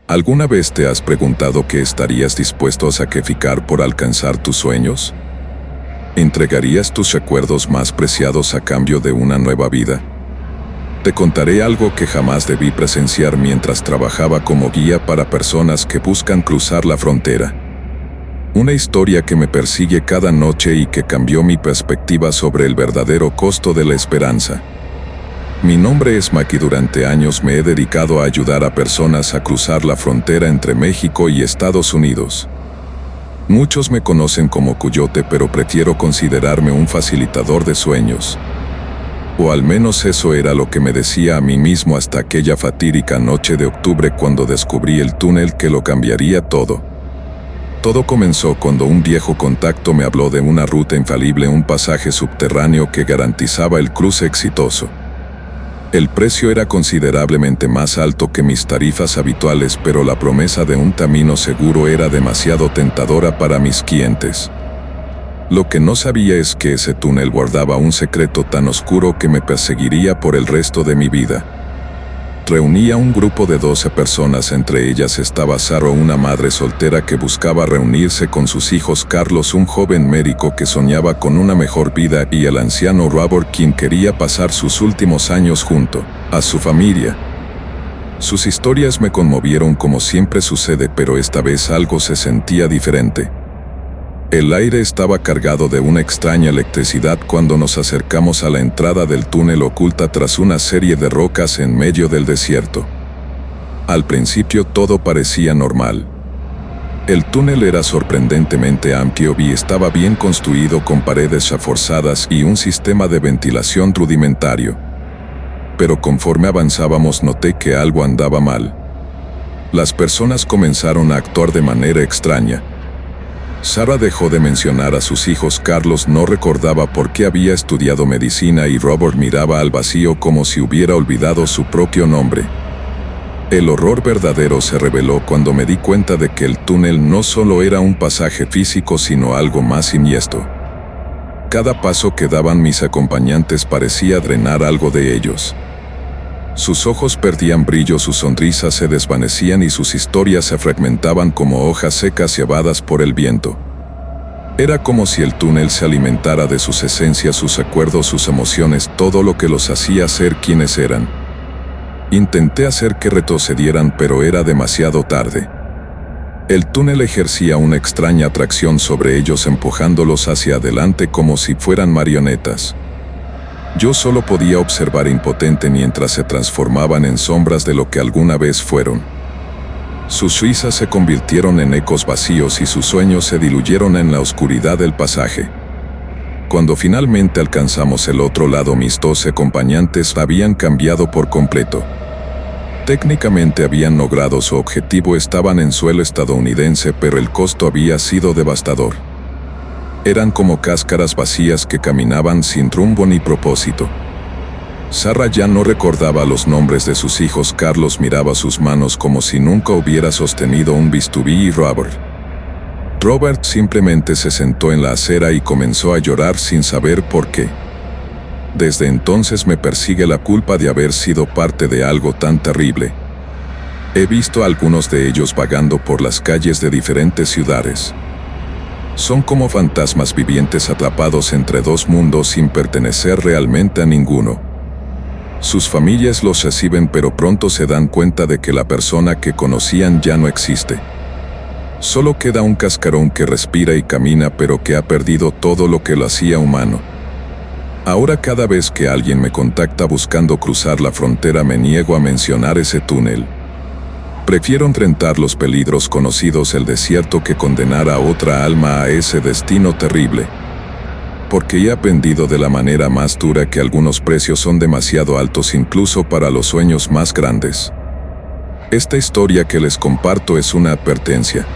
¿Alguna vez te has preguntado qué estarías dispuesto a sacrificar por alcanzar tus sueños? ¿Entregarías tus recuerdos más preciados a cambio de una nueva vida? Te contaré algo que jamás debí presenciar mientras trabajaba como guía para personas que buscan cruzar la frontera. Una historia que me persigue cada noche y que cambió mi perspectiva sobre el verdadero costo de la esperanza. Mi nombre es Mac y durante años me he dedicado a ayudar a personas a cruzar la frontera entre México y Estados Unidos. Muchos me conocen como Coyote, pero prefiero considerarme un facilitador de sueños. O al menos eso era lo que me decía a mí mismo hasta aquella fatídica noche de octubre cuando descubrí el túnel que lo cambiaría todo. Todo comenzó cuando un viejo contacto me habló de una ruta infalible, un pasaje subterráneo que garantizaba el cruce exitoso. El precio era considerablemente más alto que mis tarifas habituales, pero la promesa de un camino seguro era demasiado tentadora para mis clientes. Lo que no sabía es que ese túnel guardaba un secreto tan oscuro que me perseguiría por el resto de mi vida. Reunía un grupo de 12 personas, entre ellas estaba Sara, una madre soltera que buscaba reunirse con sus hijos, Carlos, un joven médico que soñaba con una mejor vida, y el anciano Robert, quien quería pasar sus últimos años junto a su familia. Sus historias me conmovieron como siempre sucede, pero esta vez algo se sentía diferente. El aire estaba cargado de una extraña electricidad cuando nos acercamos a la entrada del túnel, oculta tras una serie de rocas en medio del desierto. Al principio todo parecía normal. El túnel era sorprendentemente amplio y estaba bien construido, con paredes reforzadas y un sistema de ventilación rudimentario. Pero conforme avanzábamos noté que algo andaba mal. Las personas comenzaron a actuar de manera extraña. Sara dejó de mencionar a sus hijos, Carlos no recordaba por qué había estudiado medicina y Robert miraba al vacío como si hubiera olvidado su propio nombre. El horror verdadero se reveló cuando me di cuenta de que el túnel no solo era un pasaje físico, sino algo más siniestro. Cada paso que daban mis acompañantes parecía drenar algo de ellos. Sus ojos perdían brillo, sus sonrisas se desvanecían y sus historias se fragmentaban como hojas secas llevadas por el viento. Era como si el túnel se alimentara de sus esencias, sus recuerdos, sus emociones, todo lo que los hacía ser quienes eran. Intenté hacer que retrocedieran, pero era demasiado tarde. El túnel ejercía una extraña atracción sobre ellos, empujándolos hacia adelante como si fueran marionetas. Yo solo podía observar impotente mientras se transformaban en sombras de lo que alguna vez fueron. Sus risas se convirtieron en ecos vacíos y sus sueños se diluyeron en la oscuridad del pasaje. Cuando finalmente alcanzamos el otro lado, mis 12 acompañantes habían cambiado por completo. Técnicamente habían logrado su objetivo, estaban en suelo estadounidense, pero el costo había sido devastador. Eran como cáscaras vacías que caminaban sin rumbo ni propósito. Sara ya no recordaba los nombres de sus hijos, Carlos miraba sus manos como si nunca hubiera sostenido un bisturí y Robert simplemente se sentó en la acera y comenzó a llorar sin saber por qué. Desde entonces me persigue la culpa de haber sido parte de algo tan terrible. He visto a algunos de ellos vagando por las calles de diferentes ciudades. Son como fantasmas vivientes atrapados entre dos mundos sin pertenecer realmente a ninguno. Sus familias los reciben, pero pronto se dan cuenta de que la persona que conocían ya no existe. Solo queda un cascarón que respira y camina, pero que ha perdido todo lo que lo hacía humano. Ahora cada vez que alguien me contacta buscando cruzar la frontera me niego a mencionar ese túnel. Prefiero enfrentar los peligros conocidos, el desierto, que condenar a otra alma a ese destino terrible. Porque he aprendido de la manera más dura que algunos precios son demasiado altos incluso para los sueños más grandes. Esta historia que les comparto es una advertencia.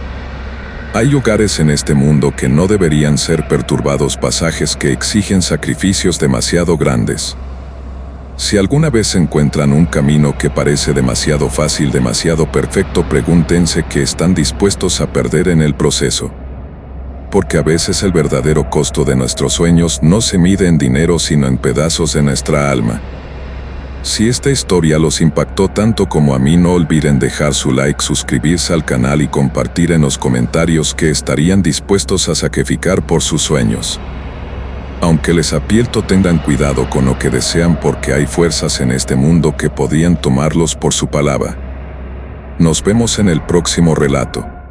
Hay lugares en este mundo que no deberían ser perturbados, pasajes que exigen sacrificios demasiado grandes. Si alguna vez encuentran un camino que parece demasiado fácil, demasiado perfecto, pregúntense qué están dispuestos a perder en el proceso. Porque a veces el verdadero costo de nuestros sueños no se mide en dinero, sino en pedazos de nuestra alma. Si esta historia los impactó tanto como a mí, no olviden dejar su like, suscribirse al canal y compartir en los comentarios que estarían dispuestos a sacrificar por sus sueños. Aunque les advierto, tengan cuidado con lo que desean, porque hay fuerzas en este mundo que podrían tomarlos por su palabra. Nos vemos en el próximo relato.